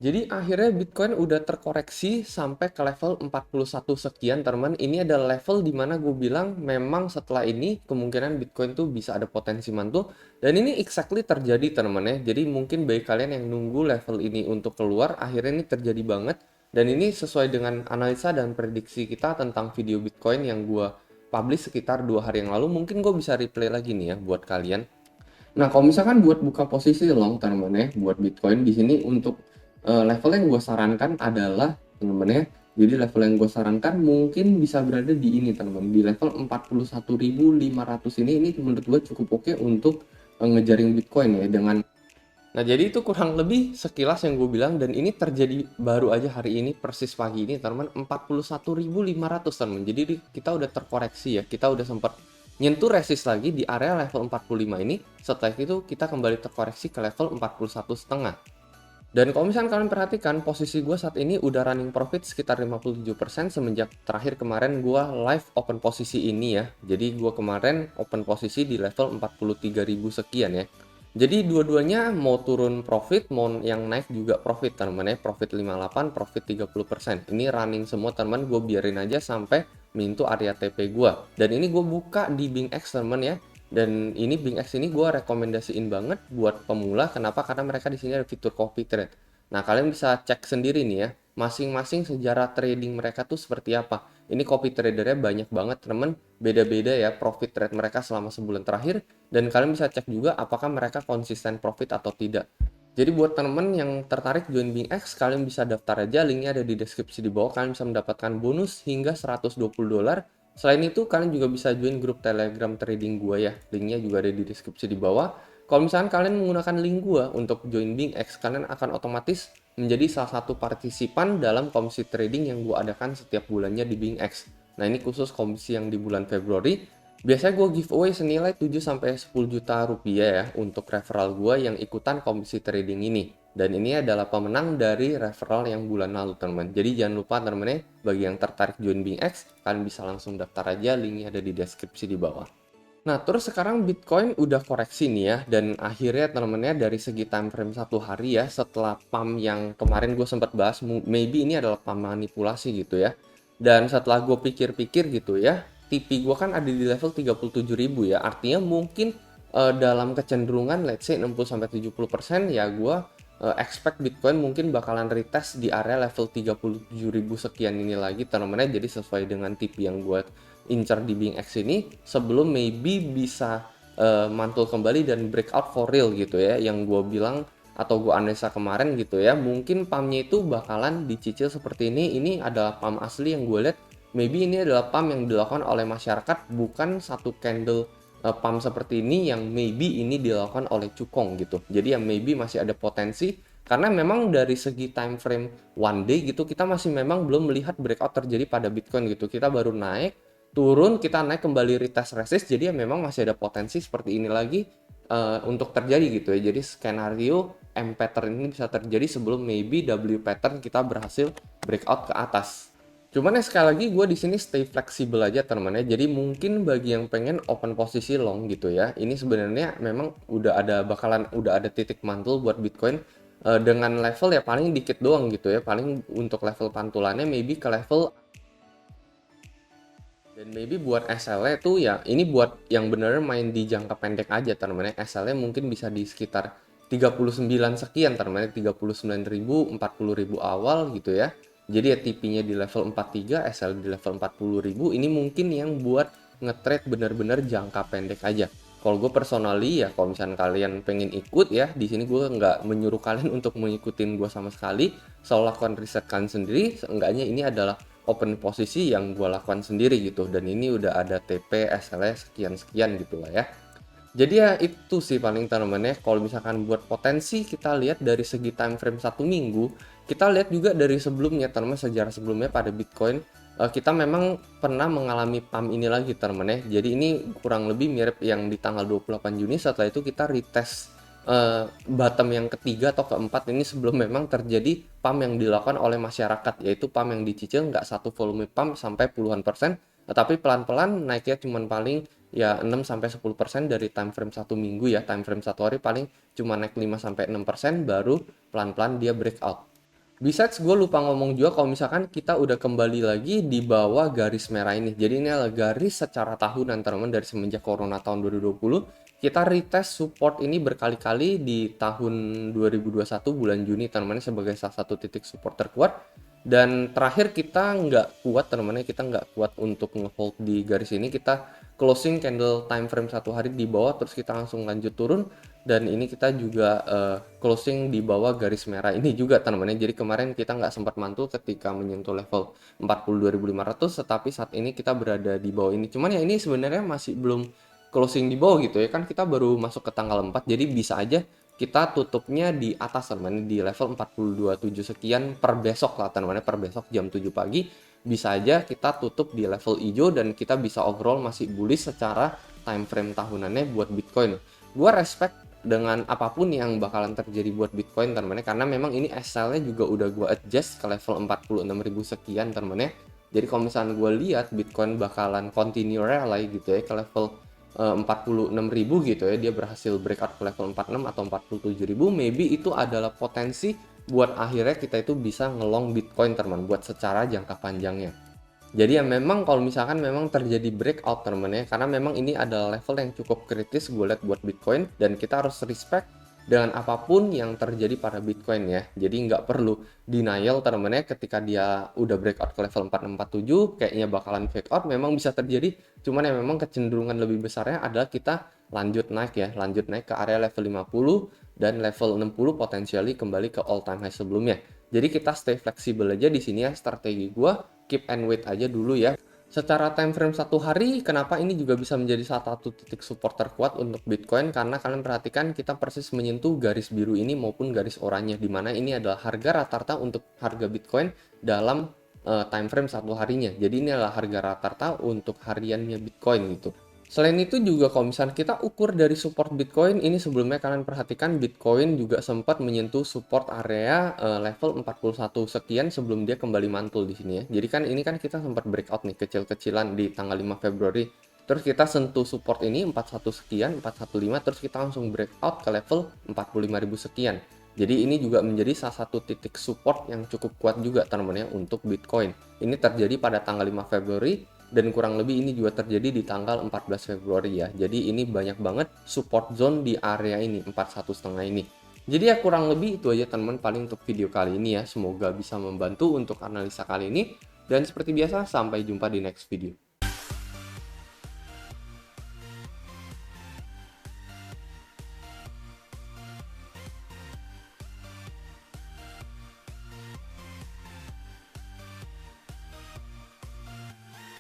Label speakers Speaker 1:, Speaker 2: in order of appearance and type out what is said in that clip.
Speaker 1: Jadi akhirnya Bitcoin udah terkoreksi sampai ke level 41 sekian teman. Ini adalah level dimana gue bilang memang setelah ini kemungkinan Bitcoin tuh bisa ada potensi mantul. Dan ini exactly terjadi teman ya. Jadi mungkin bagi kalian yang nunggu level ini untuk keluar, akhirnya ini terjadi banget. Dan ini sesuai dengan analisa dan prediksi kita tentang video Bitcoin yang gue publish sekitar 2 hari yang lalu. Mungkin gue bisa replay lagi nih ya buat kalian. Nah, kalau misalkan buat buka posisi long term ya, buat Bitcoin di sini untuk level yang gue sarankan adalah teman-teman ya. Jadi level yang gue sarankan mungkin bisa berada di ini teman-teman, di level 41.500 ini menurut gue cukup oke untuk ngejaring Bitcoin ya dengan. Nah, jadi itu kurang lebih sekilas yang gue bilang dan ini terjadi baru aja hari ini persis pagi ini teman-teman 41.500 teman. Jadi kita udah terkoreksi ya. Kita udah sempat nyentuh resist lagi di area level 45 ini. Setelah itu kita kembali terkoreksi ke level 41,5. Dan kalau misalnya kalian perhatikan posisi gue saat ini udah running profit sekitar 57% semenjak terakhir kemarin gue live open posisi ini ya. Jadi gue kemarin open posisi di level 43.000 sekian ya. Jadi dua-duanya mau turun profit, mau yang naik juga profit teman-teman ya. Profit 58, profit 30%. Ini running semua teman, gue biarin aja sampai menyentuh area TP gue. Dan ini gue buka di BingX teman ya. Dan ini BingX ini gue rekomendasiin banget buat pemula. Kenapa? Karena mereka di sini ada fitur copy trade. Nah, kalian bisa cek sendiri nih ya, masing-masing sejarah trading mereka tuh seperti apa. Ini copy tradernya banyak banget temen, beda-beda ya profit trade mereka selama sebulan terakhir. Dan kalian bisa cek juga apakah mereka konsisten profit atau tidak. Jadi buat temen yang tertarik join BingX, kalian bisa daftar aja, linknya ada di deskripsi di bawah. Kalian bisa mendapatkan bonus hingga $120. Selain itu, kalian juga bisa join grup Telegram trading gua ya. Linknya juga ada di deskripsi di bawah. Kalau misalkan kalian menggunakan link gua untuk join BingX, kalian akan otomatis menjadi salah satu partisipan dalam komisi trading yang gua adakan setiap bulannya di BingX. Nah, ini khusus komisi yang di bulan Februari. Biasanya gue giveaway senilai 7-10 juta rupiah ya untuk referral gue yang ikutan komisi trading ini. Dan ini adalah pemenang dari referral yang bulan lalu teman-teman. Jadi jangan lupa teman-teman ya, bagi yang tertarik join BingX, kalian bisa langsung daftar aja, linknya ada di deskripsi di bawah. Nah, terus sekarang Bitcoin udah koreksi nih ya, dan akhirnya teman-teman ya dari segi time frame 1 hari ya, setelah pump yang kemarin gue sempat bahas, maybe ini adalah pump manipulasi gitu ya. Dan setelah gue pikir-pikir gitu ya, TP gue kan ada di level 37.000 ya, artinya mungkin dalam kecenderungan let's say 60-70% ya gue expect Bitcoin mungkin bakalan retest di area level 37.000 sekian ini lagi teman-teman ya. Jadi sesuai dengan TP yang gue incar di BingX ini sebelum maybe bisa mantul kembali dan breakout for real gitu ya, yang gue bilang atau gue analisa kemarin gitu ya, mungkin pumpnya itu bakalan dicicil seperti ini adalah pump asli yang gue lihat. Maybe ini adalah pump yang dilakukan oleh masyarakat, bukan satu candle pump seperti ini yang maybe ini dilakukan oleh cukong gitu. Jadi yang maybe masih ada potensi karena memang dari segi time frame one day gitu kita masih memang belum melihat breakout terjadi pada Bitcoin gitu. Kita baru naik, turun, kita naik kembali retest resist. Jadi ya memang masih ada potensi seperti ini lagi untuk terjadi gitu ya. Jadi skenario M pattern ini bisa terjadi sebelum maybe W pattern kita berhasil breakout ke atas. Cuman ya sekali lagi gue di sini stay fleksibel aja teman-teman ya. Jadi mungkin bagi yang pengen open posisi long gitu ya, ini sebenarnya memang udah ada titik mantul buat Bitcoin dengan level ya paling dikit doang gitu ya. Paling untuk level pantulannya maybe ke level. Dan maybe buat SL-nya tuh ya ini buat yang bener main di jangka pendek aja teman-teman ya. SL-nya mungkin bisa di sekitar 39 sekian teman-teman, 39.000, 40.000 awal gitu ya. Jadi ya TP-nya di level 43, SL di level 40.000. Ini mungkin yang buat nge-trade bener-bener jangka pendek aja. Kalau gue personally ya, kalau misalnya kalian pengen ikut ya, di sini gue nggak menyuruh kalian untuk mengikutin gue sama sekali. Selalu lakukan riset kalian sendiri. Seenggaknya ini adalah open posisi yang gue lakukan sendiri gitu. Dan ini udah ada TP, SL sekian-sekian gitu lah ya. Jadi ya itu sih paling tanamannya. Kalau misalkan buat potensi kita lihat dari segi time frame 1 minggu, kita lihat juga dari sebelumnya tanaman sejarah sebelumnya pada Bitcoin kita memang pernah mengalami pump ini lagi teman-teman ya. Jadi ini kurang lebih mirip yang di tanggal 28 Juni. Setelah itu kita retest bottom yang ketiga atau keempat ini sebelum memang terjadi pump yang dilakukan oleh masyarakat, yaitu pump yang dicicil nggak satu volume pump sampai puluhan persen, tetapi pelan-pelan naiknya cuman paling ya 6-10% dari time frame 1 minggu ya. Time frame 1 hari paling cuma naik 5-6% baru pelan-pelan dia breakout. Besides, gue lupa ngomong juga kalau misalkan kita udah kembali lagi di bawah garis merah ini. Jadi ini adalah garis secara tahunan teman-teman dari semenjak Corona tahun 2020. Kita retest support ini berkali-kali di tahun 2021 bulan Juni teman-teman sebagai salah satu titik support terkuat. Dan terakhir kita nggak kuat teman-teman, kita nggak kuat untuk ngehold di garis ini. Kita closing candle time frame 1 hari di bawah, terus kita langsung lanjut turun. Dan ini kita juga closing di bawah garis merah ini juga teman-teman. Jadi kemarin kita nggak sempat mantul ketika menyentuh level 42.500, tetapi saat ini kita berada di bawah ini. Cuman ya ini sebenarnya masih belum closing di bawah gitu ya, kan kita baru masuk ke tanggal 4, jadi bisa aja kita tutupnya di atas teman-teman, di level 42.7 sekian per besok lah teman-teman, per besok jam 7 pagi bisa aja kita tutup di level hijau dan kita bisa overall masih bullish secara time frame tahunannya buat Bitcoin. Gua respect dengan apapun yang bakalan terjadi buat Bitcoin teman-teman, karena memang ini SL-nya juga udah gue adjust ke level 46.000 sekian teman-teman. Jadi kalau misalnya gue lihat Bitcoin bakalan continue rally gitu ya ke level 46.000 gitu ya, dia berhasil breakout ke level 46 atau 47.000, maybe itu adalah potensi buat akhirnya kita itu bisa ngelong Bitcoin teman buat secara jangka panjangnya. Jadi ya memang kalau misalkan memang terjadi breakout teman-teman ya, karena memang ini adalah level yang cukup kritis gue lihat buat Bitcoin, dan kita harus respect dengan apapun yang terjadi pada Bitcoin ya. Jadi nggak perlu denial teman-teman ya, ketika dia udah breakout ke level 4647 kayaknya bakalan fake out, memang bisa terjadi. Cuman ya memang kecenderungan lebih besarnya adalah kita lanjut naik ya, lanjut naik ke area level 50 dan level 60 potensially kembali ke all time high sebelumnya. Jadi kita stay fleksibel aja di sini ya, strategi gue keep and wait aja dulu ya. Secara time frame 1 hari, kenapa ini juga bisa menjadi salah satu titik support terkuat untuk Bitcoin? Karena kalian perhatikan kita persis menyentuh garis biru ini maupun garis oranye, di mana ini adalah harga rata-rata untuk harga Bitcoin dalam time frame 1 harinya. Jadi ini adalah harga rata-rata untuk hariannya Bitcoin gitu. Selain itu juga kalau misalnya kita ukur dari support Bitcoin, ini sebelumnya kalian perhatikan Bitcoin juga sempat menyentuh support area level 41 sekian sebelum dia kembali mantul di sini ya. Jadi kan ini kan kita sempat breakout nih kecil-kecilan di tanggal 5 Februari. Terus kita sentuh support ini 41 sekian, 415, terus kita langsung breakout ke level 45.000 sekian. Jadi ini juga menjadi salah satu titik support yang cukup kuat juga teman-teman ya untuk Bitcoin. Ini terjadi pada tanggal 5 Februari dan kurang lebih ini juga terjadi di tanggal 14 Februari ya. Jadi ini banyak banget support zone di area ini, 41,5 ini. Jadi ya kurang lebih itu aja teman-teman paling untuk video kali ini ya. Semoga bisa membantu untuk analisa kali ini. Dan seperti biasa, sampai jumpa di next video.